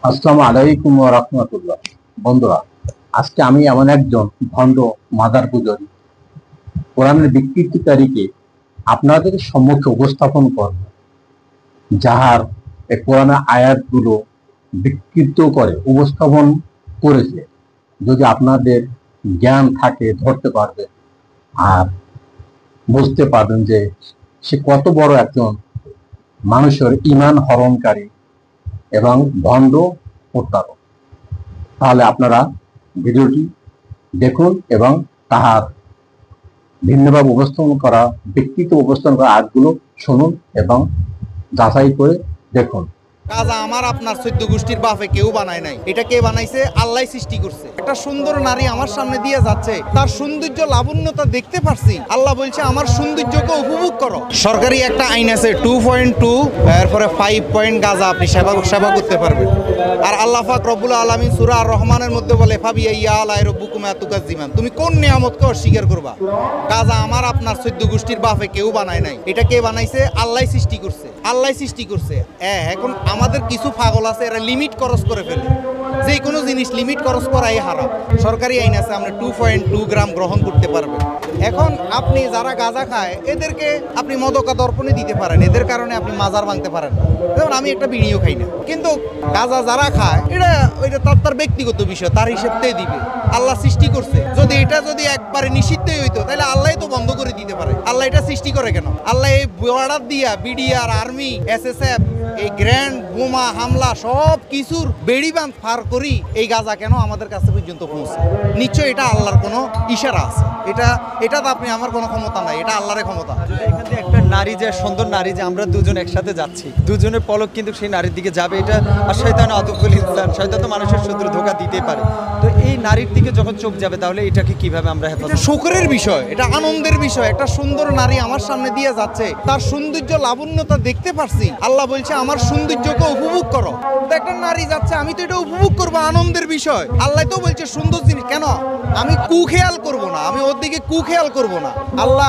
আসসালামু আলাইকুম ওয়া রাহমাতুল্লাহ। বন্ধুরা, আজকে আমি এমন একজন ভণ্ড মাদার পূজারী কোরআনের বিকৃতিকারীকে আপনাদের সম্মুখে উপস্থাপন করব, যাহার এই কোরআনের আয়াতগুলো বিকৃত করে উপস্থাপন করেছে। যদি আপনাদের জ্ঞান থাকে ধরতে পারবে আর বুঝতে পারবেন যে সে কত বড় একজন মানুষের ঈমান হরণকারী এবং ভণ্ড প্রতারক। তাহলে আপনারা ভিডিওটি দেখুন এবং তাহার ভিন্নভাবে উপস্থাপন করা ব্যক্তিত্ব উপস্থাপন করা আয়াতগুলো শুনুন এবং যাচাই করে দেখুন। কাজা আমার আপনার 14 গোষ্ঠীর বাপে কেউ বানায় নাই। এটা কে বানাইছে? আল্লাহ সৃষ্টি করছে। একটা সুন্দর নারী আমার সামনে দিয়ে যাচ্ছে, তার সৌন্দর্য লাবণ্যতা দেখতে পারছি। আল্লাহ বলছে আমার সৌন্দর্যকে উপভোগ করো। সরকারি একটা আইন আছে 2.2, এরপরে 5 পয়েন্ট গাজা আপনি সেবা করতে পারবেন। আর আল্লাহ পাক রব্বুল আলামিন সূরা আর রহমানের মধ্যে বলে ফাবিয়া আলাই রব্বুকুম আতুকাজ্জিমান, তুমি কোন নিয়ামতকে অস্বীকার করবা? গাজা আমার আপনার 14 গোষ্ঠীর বাপে কেউ বানায় নাই। এটা কে বানাইছে? আল্লাহ সৃষ্টি করছে। আল্লাহ সৃষ্টি করছে। এখন আমাদের কিছু পাগল আছে, এরা লিমিট খরচ করে ফেলে। যে কোনো জিনিস লিমিট খরচ করাই হারাম। সরকারি আইন আছে আমরা 2.2 গ্রাম গ্রহণ করতে পারবেন। এখন আপনি যারা গাঁজা খায় এদেরকে আপনি মদকা দর্পণে দিতে পারেন, এদের কারণে আপনি মাজার ভাঙতে পারেন না। যেমন আমি একটা বিড়িও খাই না, কিন্তু গাঁজা যারা খায় এটা তার ব্যক্তিগত বিষয়, তার হিসেবতেই দিবে। আল্লাহ সৃষ্টি করছে। যদি একবারে নিষিদ্ধই হইতো তাহলে আল্লাহ তো বন্ধ করে দিতে পারে। আল্লাহ এটা সৃষ্টি করে কেন? আল্লাহ এই বর্ডার দিয়া বিডিআর, আর্মি, এসএসএফ, এই গ্র্যান্ড বোমা হামলা সব কিছুর বেড়িবাঁধ পার করি এই গাঁজা কেন আমাদের কাছে পর্যন্ত পৌঁছে? নিশ্চয় এটা আল্লাহর কোনো ইশারা আছে। এটা তো আপনি আমার কোনো ক্ষমতা নাই, এটা আল্লাহর ক্ষমতা। এখানে একটা নারী, যে সুন্দর নারী, যে আমরা দুজন একসাথে যাচ্ছি, দুজনের পলক কিন্তু সেই নারীর দিকে যাবে। এটা আর শয়তান আদুকুল ইনসান, শয়তান তো মানুষের শত্রু, ধোঁকা দিতে পারে। তো এই নারীর দিকে যখন চোখ যাবে তাহলে এটাকে কিভাবে আমরা হেফাজত? এটা শোকের বিষয়, এটা আনন্দের বিষয়। একটা সুন্দর নারী আমার সামনে দিয়ে যাচ্ছে, তার সৌন্দর্য লাবণ্যতা দেখতে পারছি। আল্লাহ বলছে আমার সৌন্দর্যকে উপভোগ করো। তো একটা নারী যাচ্ছে, আমি তো এটা উপভোগ করবো, আনন্দের বিষয়। আল্লাহ তো বলছে সুন্দর জিনিস। কেন আমি কুখেয়াল করব না? আমি ওর দিকে কুখেয়াল করব না। আল্লাহ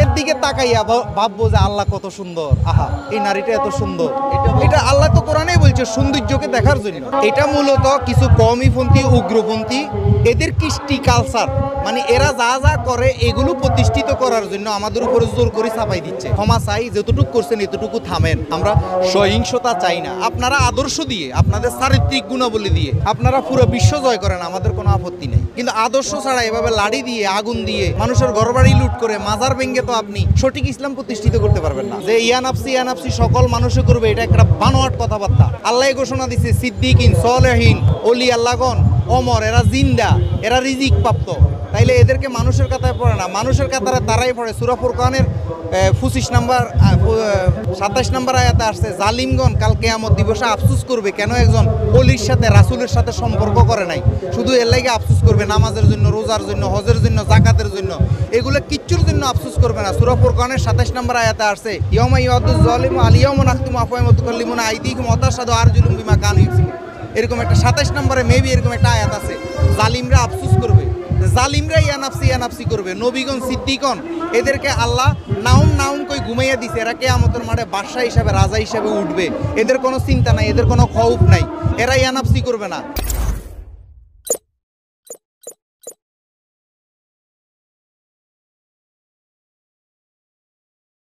এর দিকে তাকাইয়া ভাববো যে আল্লাহ কত সুন্দর, আহা এই নারীটা এত সুন্দর। এটা আল্লাহ তো কোরআনেই বলছে সৌন্দর্যকে দেখার জন্য। এটা মূলত কিছু কওমিপন্থী, উগ্রপন্থী, এদের কৃষ্টি কালচার, মানে এরা যা যা করে এগুলো প্রতিষ্ঠিত করার জন্য আমাদের উপরে জোর করে চাপাই দিচ্ছে। ক্ষমা চাই, যতটুকু করছেন এতটুকু থামেন। আমরা সহিংসতা চাই না। আপনারা আদর্শ দিয়ে, আপনাদের চারিত্রিক গুণাবলী দিয়ে আপনারা পুরো বিশ্ব জয় করেন, আমাদের কোনো আপত্তি নেই। কিন্তু আদর্শ ছাড়া এভাবে লাড়ি দিয়ে, আগুন দিয়ে মানুষের ঘরবাড়ি লুট করে মাজার ভেঙে তো আপনি সঠিক ইসলাম প্রতিষ্ঠিত করতে পারবেন না। যে ইয়ানাফসি সকল মানুষে করবে, এটা একটা বানোয়াট কথাবার্তা। আল্লাহ ঘোষণা দিচ্ছে সিদ্দিকিন, সলেহিন, ওলি আল্লাহগণ, ওমর, এরা জিন্দা, এরা রিজিক প্রাপ্ত। তাইলে এদেরকে মানুষের কাতারে পড়ে না, মানুষের কাতারে তারাই পড়ে। সূরা ফুরকানের 27 নম্বর আয়াতে আসছে, জালিমগণ কাল কিয়ামত দিবসে আফসোস করবে কেন একজন ওলির সাথে, রাসূলের সাথে সম্পর্ক করে নাই। শুধু এর লাগি আফসোস করবে, নামাজের জন্য, রোজার জন্য, হজের জন্য, যাকাতের জন্য, এগুলো কিচ্ছুর জন্য আফসোস করবে না। সূরা ফুরকানের 27 নম্বর আয়াতে আসছে, ইয়াউমা ইয়াদুজ জালিমু আলিয়াউমা নাখতিমু আফওয়াহিম ওয়া তুকাল্লিমুনা আইদিহিম ওয়া তাশহাদু আরজুলুহুম বিমা কানু ইয়াকসিবুন। এরকম একটা 27 নম্বরে মেবি এরকম একটা আয়াত আছে। জালিমরা আফসোস করবে, জালিমরা ইয়ানাফসি করবে। নবীগণ, সিদ্দিকগণ, এদেরকে আল্লাহ নাউম কই ঘুমাইয়া দিছে। এরা কিয়ামতের মাঠে বাদশা হিসাবে, রাজা হিসাবে উঠবে। এদের কোনো চিন্তা নাই, এদের কোনো খৌফ নাই, এরা ইয়ানাফসি করবে না।